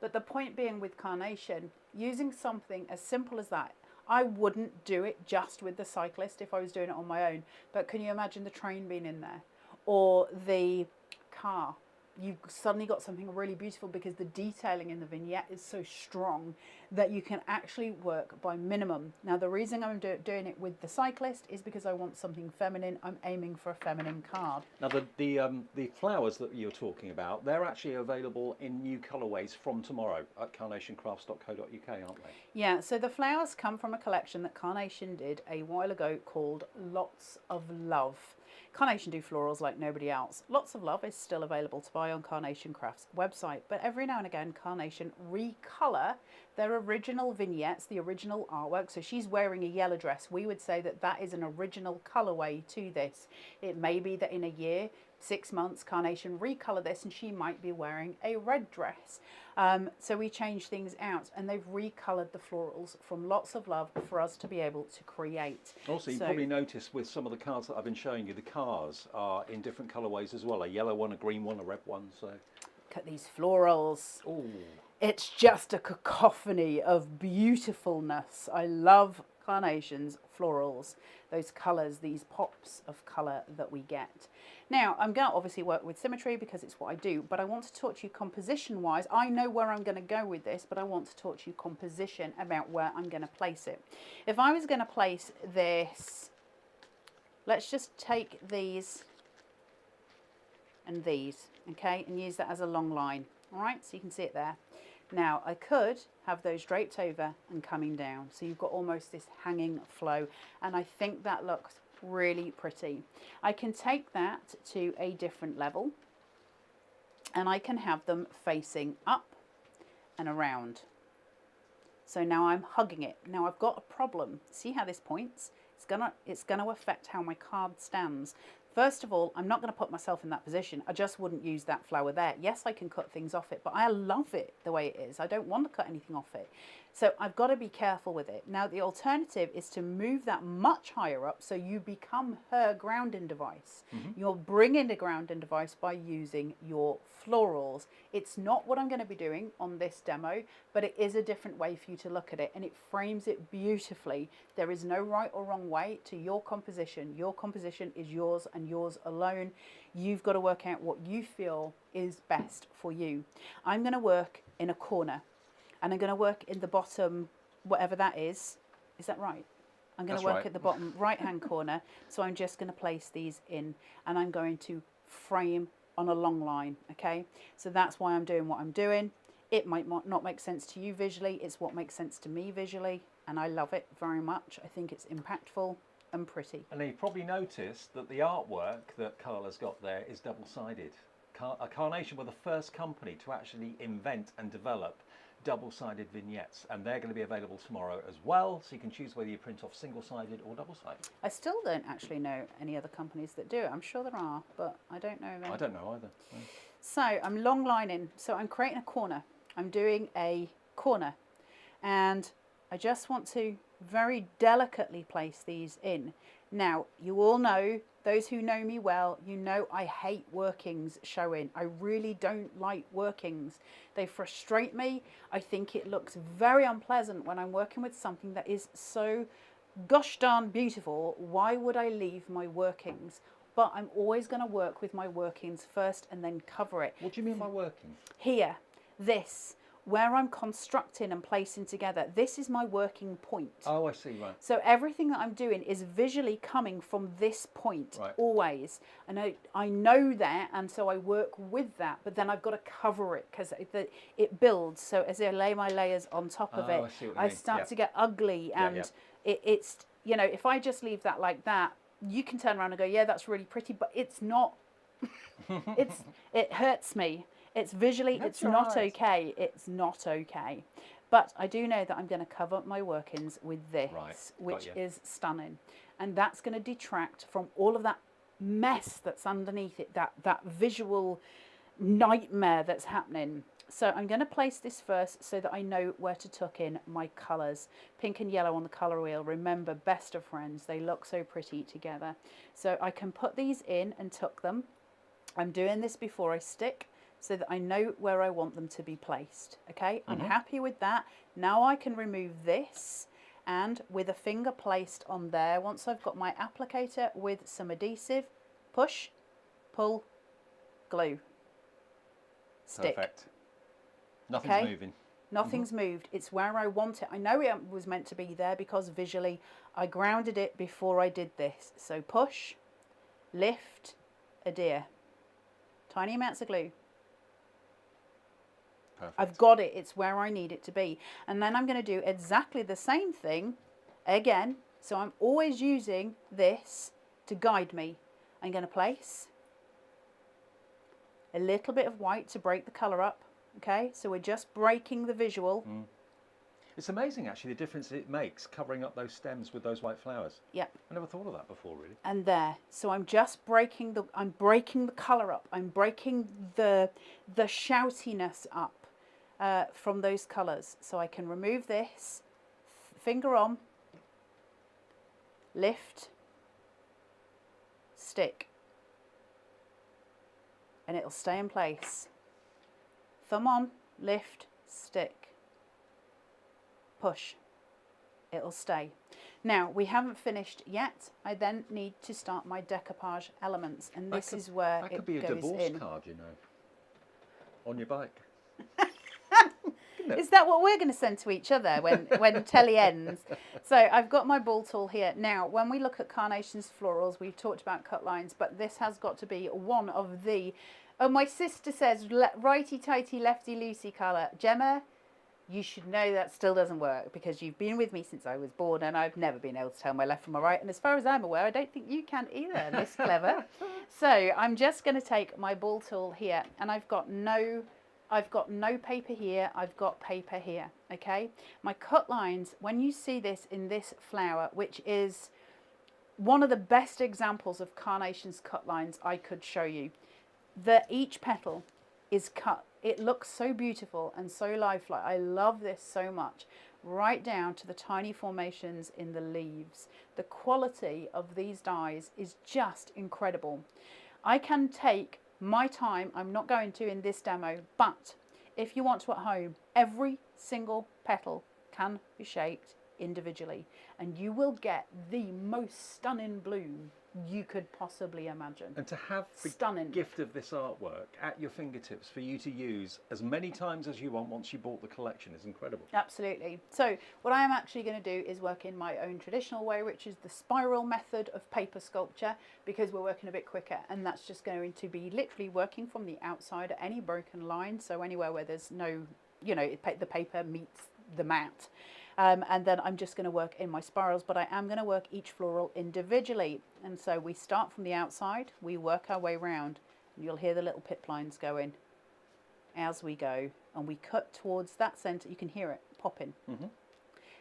But the point being with Carnation, using something as simple as that, I wouldn't do it just with the cyclist if I was doing it on my own. But can you imagine the train being in there? Or the car? You've suddenly got something really beautiful, because the detailing in the vignette is so strong that you can actually work by minimum. Now the reason I'm doing it with the cyclist is because I want something feminine. I'm aiming for a feminine card. Now the flowers that you're talking about, they're actually available in new colourways from tomorrow at carnationcrafts.co.uk, aren't they? Yeah, so the flowers come from a collection that Carnation did a while ago called Lots of Love. Carnation do florals like nobody else. Lots of Love is still available to buy on Carnation Crafts website, but every now and again Carnation recolour their original vignettes, the original artwork. So she's wearing a yellow dress. We would say that that is an original colourway to this. It may be that in a year, 6 months, Carnation recolour this and she might be wearing a red dress. So we change things out, and they've recoloured the florals from Lots of Love for us to be able to create. Also, you probably noticed with some of the cards that I've been showing you, the cars are in different colourways as well. A yellow one, a green one, a red one. So look at these florals. Ooh. It's just a cacophony of beautifulness. I love Carnation's florals, those colours, these pops of colour that we get. Now, I'm going to obviously work with symmetry because it's what I do, but I want to talk to you composition-wise. I know where I'm going to go with this, but I want to talk to you composition about where I'm going to place it. If I was going to place this, let's just take these and these, okay, and use that as a long line. All right, so you can see it there. Now, I could have those draped over and coming down, so you've got almost this hanging flow, and I think that looks really pretty. I can take that to a different level. and I can have them facing up and around. So now I'm hugging it. Now I've got a problem. See how this points? It's gonna affect how my card stands. First of all, I'm not going to put myself in that position. I just wouldn't use that flower there. Yes, I can cut things off it, but I love it the way it is. I don't want to cut anything off it. So I've got to be careful with it. Now, the alternative is to move that much higher up so you become her grounding device. You're bringing the grounding device by using your florals. It's not what I'm going to be doing on this demo, but it is a different way for you to look at it, and it frames it beautifully. There is no right or wrong way to your composition. Your composition is yours and yours alone. You've got to work out what you feel is best for you. I'm going to work in a corner, and I'm going to work in the bottom, whatever that is. Is that right? I'm going to work at the bottom right-hand corner. So I'm just going to place these in, and I'm going to frame on a long line, okay? So that's why I'm doing what I'm doing. It might not make sense to you visually. It's what makes sense to me visually, and I love it very much. I think it's impactful and pretty. And you've probably noticed that the artwork that Carla's got there is double-sided. Carnation were the first company to actually invent and develop double-sided vignettes, and they're going to be available tomorrow as well, so you can choose whether you print off single-sided or double-sided. I still don't actually know any other companies that do it. I'm sure there are, but I don't know them. I don't know either. No. So I'm long lining, so I'm creating a corner. I'm doing a corner, and I just want to very delicately place these in. Now, you all know, those who know me well, you know I hate workings showing. I really don't like workings. They frustrate me. I think it looks very unpleasant when I'm working with something that is so gosh darn beautiful. Why would I leave my workings? But I'm always going to work with my workings first and then cover it. What do you mean by working? Here, this, where I'm constructing and placing together, this is my working point. Oh, I see, right. So everything that I'm doing is visually coming from this point, right. Always. And I know that, and so I work with that, but then I've got to cover it because it builds. So as I lay my layers on top of it, I start to get ugly, and it's, you know, if I just leave that like that, you can turn around and go, yeah, that's really pretty, but it's not, it hurts me. It's visually, it's not okay. It's not okay. But I do know that I'm going to cover my workings with this, which is stunning. And that's going to detract from all of that mess that's underneath it, that visual nightmare that's happening. So I'm going to place this first so that I know where to tuck in my colours. Pink and yellow on the colour wheel. Remember, best of friends. They look so pretty together. So I can put these in and tuck them. I'm doing this before I stick, so that I know where I want them to be placed. Okay, I'm happy with that. Now I can remove this, and with a finger placed on there, once I've got my applicator with some adhesive, push, pull, glue, stick. Perfect. Nothing's moving. Nothing's moved. It's where I want it. I know it was meant to be there because visually I grounded it before I did this. So push, lift, adhere. Tiny amounts of glue. Perfect. I've got it. It's where I need it to be. And then I'm going to do exactly the same thing again. So I'm always using this to guide me. I'm going to place a little bit of white to break the colour up. Okay, so we're just breaking the visual. It's amazing, actually, the difference it makes covering up those stems with those white flowers. Yeah. I never thought of that before, really. And there. So I'm just breaking I'm breaking the colour up. I'm breaking the shoutiness up from those colours. So I can remove this, finger on, lift, stick, and it'll stay in place. Thumb on, lift, stick, push. It'll stay. Now, we haven't finished yet. I then need to start my decoupage elements, and this is where it goes in. That could be a divorce card, you know, on your bike. Is that what we're going to send to each other when telly ends? So I've got my ball tool here. Now, when we look at Carnation's florals, we've talked about cut lines, but this has got to be one of the... Oh, my sister says righty-tighty, lefty-loosey colour. Gemma, you should know that still doesn't work because you've been with me since I was born and I've never been able to tell my left from my right. And as far as I'm aware, I don't think you can either, Miss Clever. So I'm just going to take my ball tool here, and I've got no paper here, I've got paper here, okay? My cut lines, when you see this in this flower, which is one of the best examples of Carnation's cut lines I could show you, that each petal is cut. It looks so beautiful and so lifelike. I love this so much. Right down to the tiny formations in the leaves. The quality of these dies is just incredible. I can take my time, I'm not going to in this demo, but if you want to at home, every single petal can be shaped individually and you will get the most stunning bloom you could possibly imagine. And to have the stunning gift of this artwork at your fingertips for you to use as many times as you want once you bought the collection is incredible. Absolutely. So what I am actually going to do is work in my own traditional way, which is the spiral method of paper sculpture, because we're working a bit quicker, and that's just going to be literally working from the outside at any broken line, so anywhere where there's no, you know, the paper meets the mat. And then I'm just going to work in my spirals, but I am going to work each floral individually. And so we start from the outside, we work our way round, and you'll hear the little pip lines going as we go, and we cut towards that centre. You can hear it popping. Mm-hmm.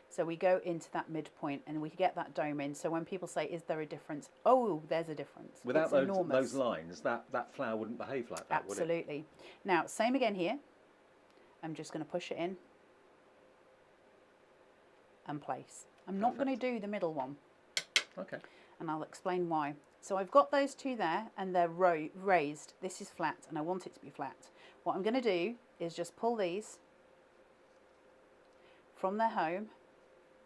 So we go into that midpoint and we get that dome in. So when people say, is there a difference? Oh, there's a difference. Without those lines, that flower wouldn't behave like that, would it? Absolutely. Now, same again here. I'm just going to push it in and place. I'm not going to do the middle one. Okay. And I'll explain why. So I've got those two there and they're raised. This is flat and I want it to be flat. What I'm going to do is just pull these from their home.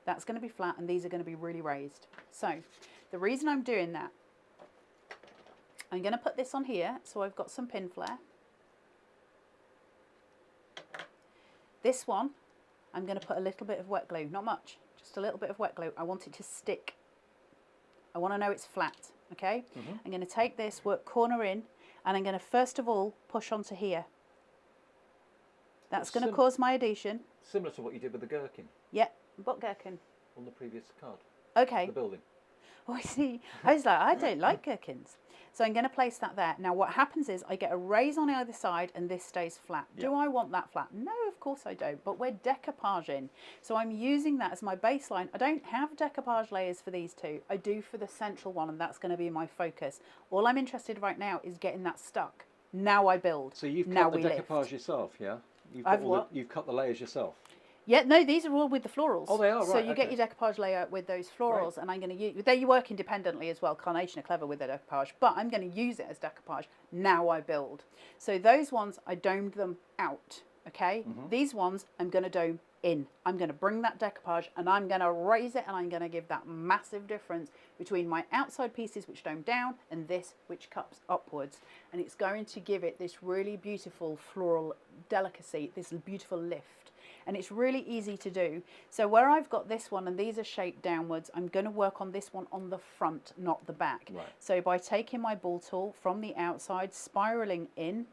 That's going to be flat and these are going to be really raised. So the reason I'm doing that, I'm going to put this on here so I've got some pin flare. This one, I'm going to put a little bit of wet glue, not much, just a little bit of wet glue. I want it to stick. I want to know it's flat, okay? Mm-hmm. I'm going to take this, work corner in, and I'm going to first of all push onto here. That's going to cause my adhesion. Similar to what you did with the gherkin. Yeah, what gherkin? On the previous card. Okay. The building. Oh, I see. I was like, I don't like gherkins. So I'm going to place that there. Now what happens is I get a raise on either side and this stays flat. Yep. Do I want that flat? No, of course I don't, but we're decoupaging. So I'm using that as my baseline. I don't have decoupage layers for these two. I do for the central one, and that's going to be my focus. All I'm interested right now is getting that stuck. Now I build. So you've cut the decoupage yourself, yeah? You've cut the layers yourself. Yeah, no, these are all with the florals. Oh, they are, right. So you get your decoupage layer with those florals, and I'm going to use, they work independently as well. Carnation are clever with their decoupage, but I'm going to use it as decoupage. Now I build. So those ones, I domed them out, okay? Mm-hmm. These ones, I'm going to dome in. I'm going to bring that decoupage, and I'm going to raise it, and I'm going to give that massive difference between my outside pieces, which dome down, and this, which cups upwards. And it's going to give it this really beautiful floral delicacy, this beautiful lift. And it's really easy to do. So where I've got this one and these are shaped downwards, I'm going to work on this one on the front, not the back. Right. So by taking my ball tool from the outside, spiraling in,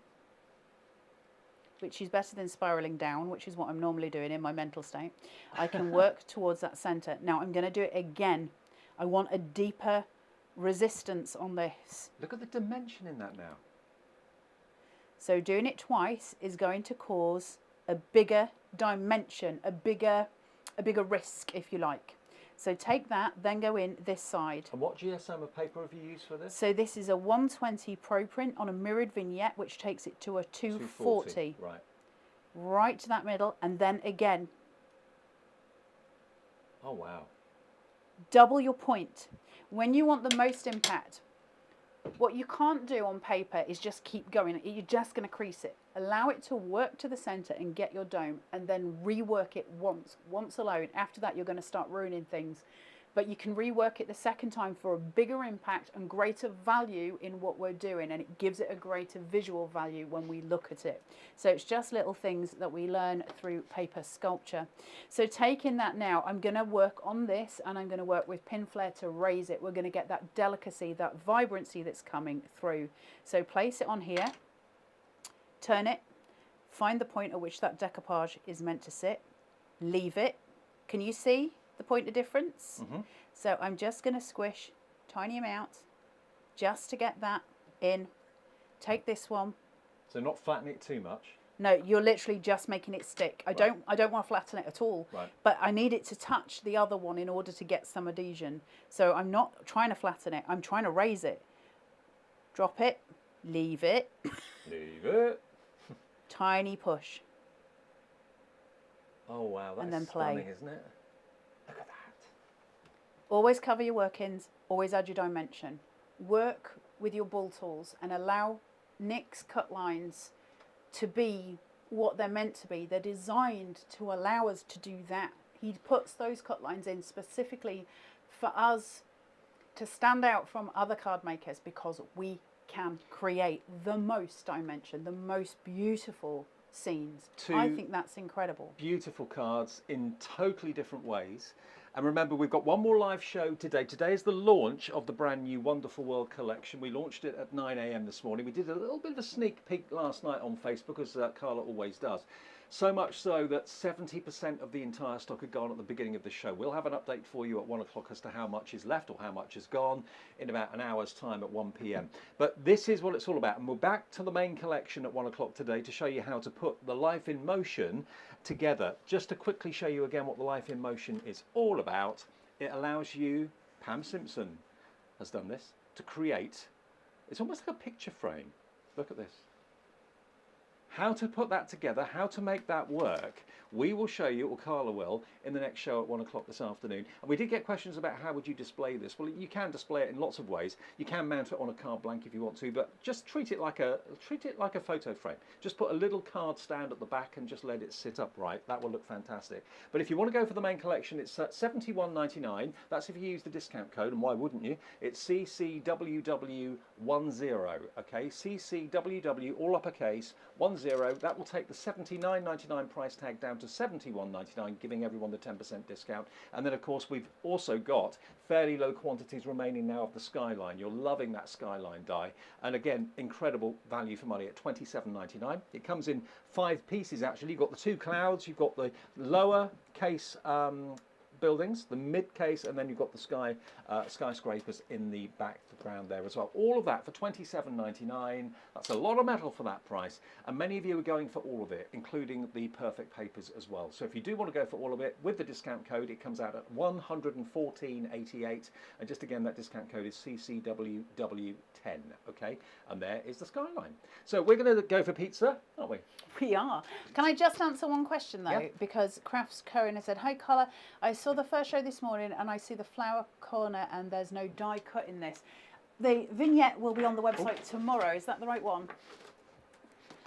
which is better than spiraling down, which is what I'm normally doing in my mental state, I can work towards that center. Now I'm going to do it again. I want a deeper resistance on this. Look at the dimension in that now. So doing it twice is going to cause a bigger dimension, a bigger risk, if you like. So take that, then go in this side. And what GSM of paper have you used for this? So this is a 120 Pro Print on a mirrored vignette, which takes it to a 240. Right. Right to that middle, and then again. Oh, wow. Double your point. When you want the most impact, what you can't do on paper is just keep going. You're just going to crease it. Allow it to work to the center and get your dome, and then rework it once alone. After that, you're going to start ruining things. But you can rework it the second time for a bigger impact and greater value in what we're doing, and it gives it a greater visual value when we look at it. So it's just little things that we learn through paper sculpture. So taking that now, I'm going to work on this, and I'm going to work with pin flare to raise it. We're going to get that delicacy, that vibrancy that's coming through. So place it on here, turn it, find the point at which that decoupage is meant to sit, leave it. Can you see the point of difference? Mm-hmm. So I'm just going to squish tiny amounts just to get that in. Take this one. So not flatten it too much. No, you're literally just making it stick. I don't want to flatten it at all. Right. But I need it to touch the other one in order to get some adhesion. So I'm not trying to flatten it. I'm trying to raise it. Drop it. Leave it. Leave it. Tiny push. Oh wow, that's and then play. stunning, isn't it? Look at that. Always cover your workings. Always add your dimension. Work with your ball tools and allow Nick's cut lines to be what they're meant to be. They're designed to allow us to do that. He puts those cut lines in specifically for us to stand out from other card makers because we can create the most dimension, the most beautiful scenes. I think that's incredible. Beautiful cards in totally different ways. And remember, we've got one more live show today. Today is the launch of the brand new Wonderful World collection. We launched it at 9 a.m. this morning. We did a little bit of a sneak peek last night on Facebook, as Carla always does. So much so that 70% of the entire stock had gone at the beginning of the show. We'll have an update for you at 1 o'clock as to how much is left or how much has gone in about an hour's time at 1 p.m. But this is what it's all about. And we're back to the main collection at 1 o'clock today to show you how to put the Life in Motion together. Just to quickly show you again what the Life in Motion is all about, it allows you, Pam Simpson has done this, to create, it's almost like a picture frame. Look at this. How to put that together, how to make that work, we will show you, or Carla will, in the next show at 1 o'clock this afternoon. And we did get questions about how would you display this. Well, you can display it in lots of ways. You can mount it on a card blank if you want to, but just treat it like a photo frame. Just put a little card stand at the back and just let it sit upright. That will look fantastic. But if you want to go for the main collection, it's $71.99. That's if you use the discount code, and why wouldn't you? It's CCWW10, okay? CCWW, all uppercase, 10. That will take the $79.99 price tag down to $71.99, giving everyone the 10% discount. And then, of course, we've also got fairly low quantities remaining now of the Skyline. You're loving that Skyline die. And again, incredible value for money at $27.99. It comes in 5 pieces, actually. You've got the 2 clouds, you've got the lower case buildings, the mid case, and then you've got the skyscrapers in the background there as well. All of that for $27.99. That's a lot of metal for that price, and many of you are going for all of it, including the perfect papers as well. So if you do want to go for all of it with the discount code, it comes out at $114.88, and just again, that discount code is CCWW10. Okay, and there is the Skyline. So we're going to go for pizza, aren't we? We are. Can I just answer one question though? Yeah. Because Crafts Cohen has said, "Hi Carla, I saw the first show this morning and I see the flower corner and there's no die cut in this. The vignette will be on the website tomorrow. Is that the right one?"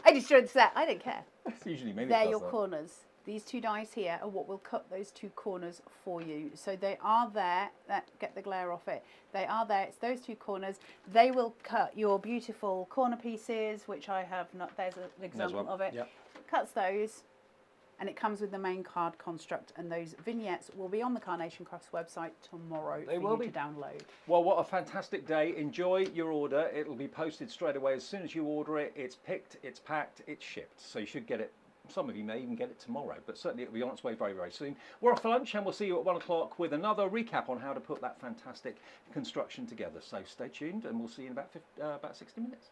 I destroyed the set. I don't care. It's usually me. They're your corners. These 2 dies here are what will cut those 2 corners for you. So they are there. Get the glare off it. They are there. It's those 2 corners. They will cut your beautiful corner pieces, which I have not. There's an example of it. Yep. Cuts those, and it comes with the main card construct. And those vignettes will be on the Carnation Crafts website tomorrow for you to download. Well, what a fantastic day. Enjoy your order. It'll be posted straight away as soon as you order it. It's picked, it's packed, it's shipped. So you should get it. Some of you may even get it tomorrow, but certainly it'll be on its way very, very soon. We're off for lunch and we'll see you at 1 o'clock with another recap on how to put that fantastic construction together. So stay tuned and we'll see you in about 60 minutes.